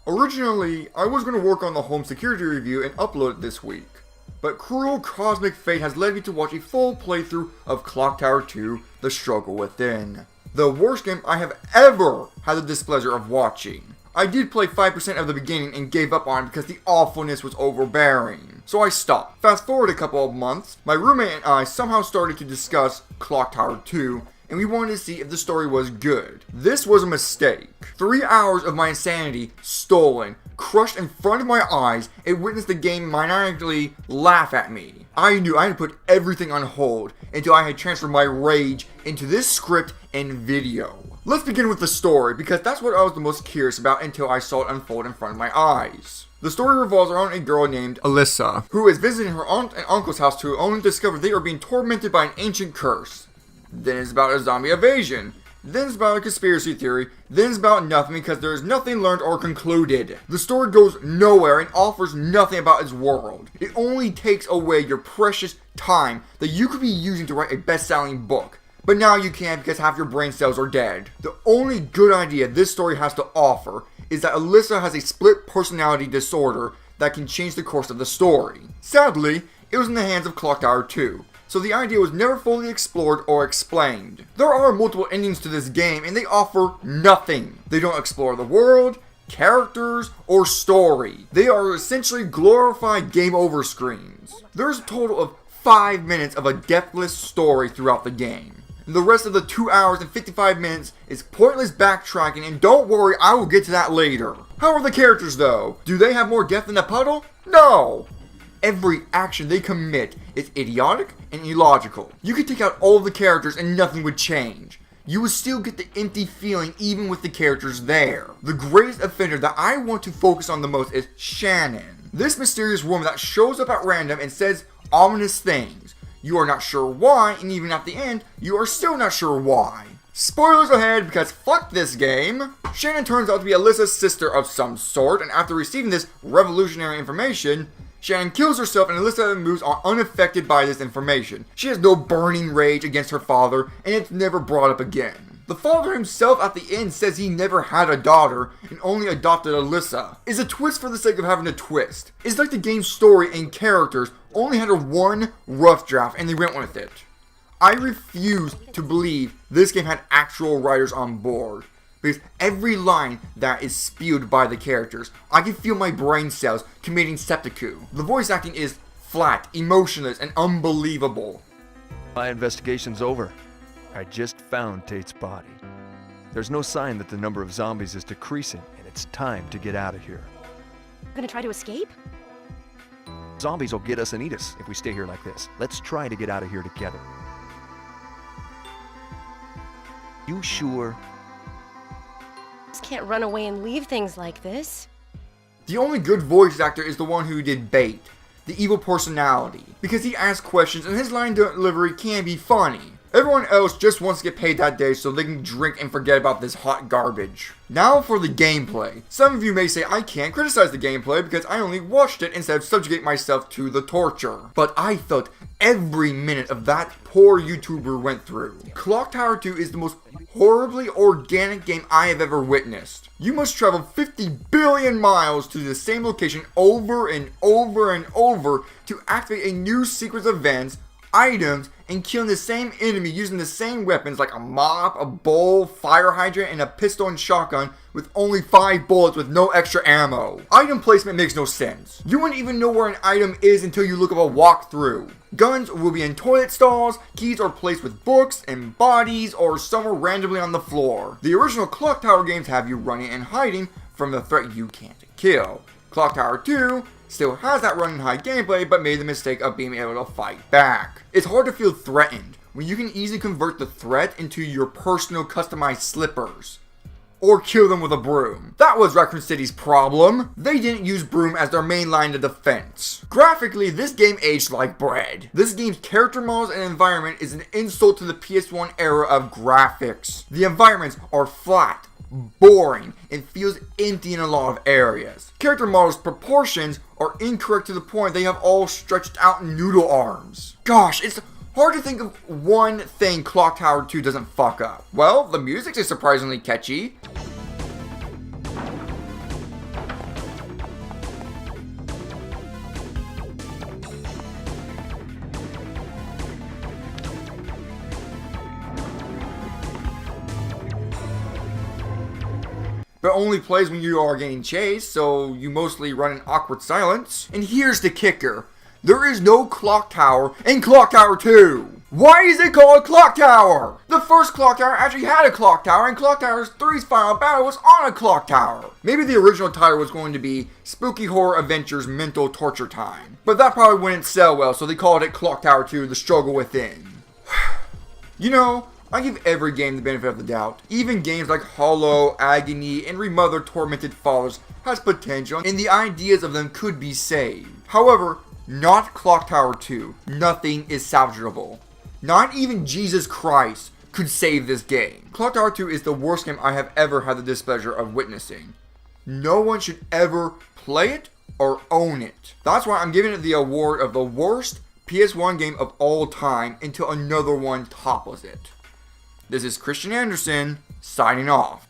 Originally, I was going to work on the home security review and upload it this week, but cruel cosmic fate has led me to watch a full playthrough of Clock Tower 2, The Struggle Within. The worst game I have ever had the displeasure of watching. I did play 5% of the beginning and gave up on it because the awfulness was overbearing, so I stopped. Fast forward a couple of months, my roommate and I somehow started to discuss Clock Tower 2, and we wanted to see if the story was good. This was a mistake. 3 hours of my insanity stolen, crushed in front of my eyes, and witnessed the game maniacally laugh at me. I knew I had to put everything on hold until I had transferred my rage into this script and video. Let's begin with the story, because that's what I was the most curious about until I saw it unfold in front of my eyes. The story revolves around a girl named Alyssa, who is visiting her aunt and uncle's house to only discover they are being tormented by an ancient curse. Then it's about a zombie invasion. Then it's about a conspiracy theory. Then it's about nothing because there is nothing learned or concluded. The story goes nowhere and offers nothing about its world. It only takes away your precious time that you could be using to write a best-selling book. But now you can't because half your brain cells are dead. The only good idea this story has to offer is that Alyssa has a split personality disorder that can change the course of the story. Sadly, it was in the hands of Clock Tower 2. So the idea was never fully explored or explained. There are multiple endings to this game and they offer nothing. They don't explore the world, characters, or story. They are essentially glorified game over screens. There's a total of 5 minutes of a depthless story throughout the game. The rest of the 2 hours and 55 minutes is pointless backtracking, and don't worry, I will get to that later. How are the characters though? Do they have more depth than a puddle? No! Every action they commit is idiotic and illogical. You could take out all of the characters and nothing would change. You would still get the empty feeling even with the characters there. The greatest offender that I want to focus on the most is Shannon. This mysterious woman that shows up at random and says ominous things. You are not sure why, and even at the end, you are still not sure why. Spoilers ahead, because fuck this game. Shannon turns out to be Alyssa's sister of some sort, and after receiving this revolutionary information, Shannon kills herself and Alyssa moves on unaffected by this information. She has no burning rage against her father, and it's never brought up again. The father himself at the end says he never had a daughter and only adopted Alyssa. Is a twist for the sake of having a twist. It's like the game's story and characters only had a one rough draft and they went with it. I refuse to believe this game had actual writers on board. Because every line that is spewed by the characters, I can feel my brain cells committing seppuku. The voice acting is flat, emotionless, and unbelievable. My investigation's over. I just found Tate's body. There's no sign that the number of zombies is decreasing, and it's time to get out of here. Gonna try to escape? Zombies will get us and eat us if we stay here like this. Let's try to get out of here together. You sure? Just can't run away and leave things like this. The only good voice actor is the one who did Bait, the evil personality, because he asks questions and his line delivery can be funny. Everyone else just wants to get paid that day so they can drink and forget about this hot garbage. Now for the gameplay. Some of you may say I can't criticize the gameplay because I only watched it instead of subjugate myself to the torture. But I felt every minute of that poor YouTuber went through. Clock Tower 2 is the most horribly organic game I have ever witnessed. You must travel 50 billion miles to the same location over and over and over to activate a new sequence of events, items, and killing the same enemy using the same weapons like a mop, a bowl, fire hydrant, and a pistol and shotgun with only 5 bullets with no extra ammo. Item placement makes no sense. You wouldn't even know where an item is until you look up a walkthrough. Guns will be in toilet stalls, keys are placed with books and bodies or somewhere randomly on the floor. The original Clock Tower games have you running and hiding from the threat you can't kill. Clock Tower 2 still has that run and hide gameplay, but made the mistake of being able to fight back. It's hard to feel threatened when you can easily convert the threat into your personal customized slippers. Or kill them with a broom. That was Raccoon City's problem. They didn't use broom as their main line of defense. Graphically, this game aged like bread. This game's character models and environment is an insult to the PS1 era of graphics. The environments are flat, boring, and feels empty in a lot of areas. Character models' proportions are incorrect to the point they have all stretched out noodle arms. Gosh, it's hard to think of one thing Clock Tower 2 doesn't fuck up. Well, the music is surprisingly catchy. but only plays when you are getting chased, so you mostly run in awkward silence. And here's the kicker. There is no clock tower in Clock Tower 2. Why is it called Clock Tower? The first Clock Tower actually had a clock tower, and Clock Tower 3's final battle was on a clock tower. Maybe the original title was going to be Spooky Horror Adventures Mental Torture Time, but that probably wouldn't sell well, so they called it Clock Tower 2, The Struggle Within. You know, I give every game the benefit of the doubt. Even games like Hollow, Agony, and Remother Tormented Fathers has potential, and the ideas of them could be saved. However, not Clock Tower 2. Nothing is salvageable. Not even Jesus Christ could save this game. Clock Tower 2 is the worst game I have ever had the displeasure of witnessing. No one should ever play it or own it. That's why I'm giving it the award of the worst PS1 game of all time until another one topples it. This is Christian Anderson, signing off.